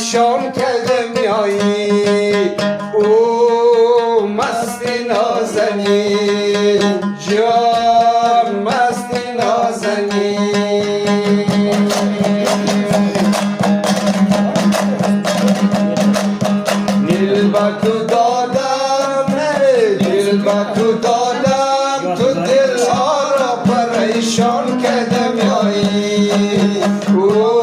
پریشان کرده میایی او مست نازنین جان مست نازنین دل با تو دادم دل با تو دادم تو دل ها را پریشان کرده میایی او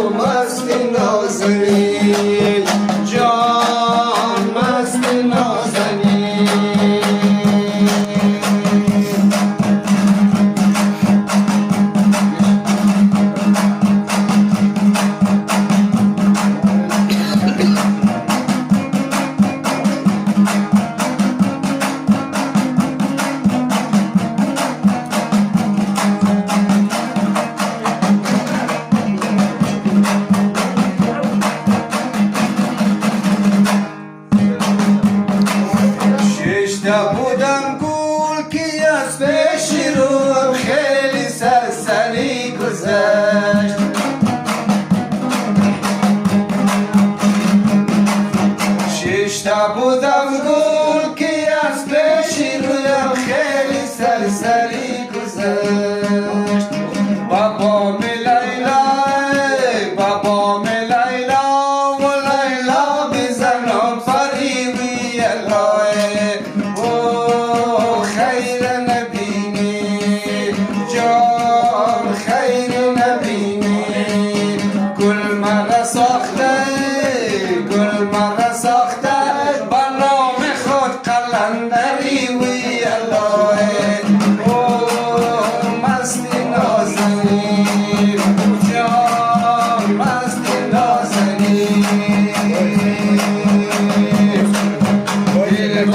مست نازنین جان مست نازنین بودم گل که از پیش رو خیلی سرسری گذشت ششتا بودم گل که از پیش رو خیلی سرسری گذشت بابا می لیلا بابا می لیلا و لیلا بزنم فریبی الله گل مرا ساخته برنام خود قلندری وی الله او مست نازنین جان مست نازنین دل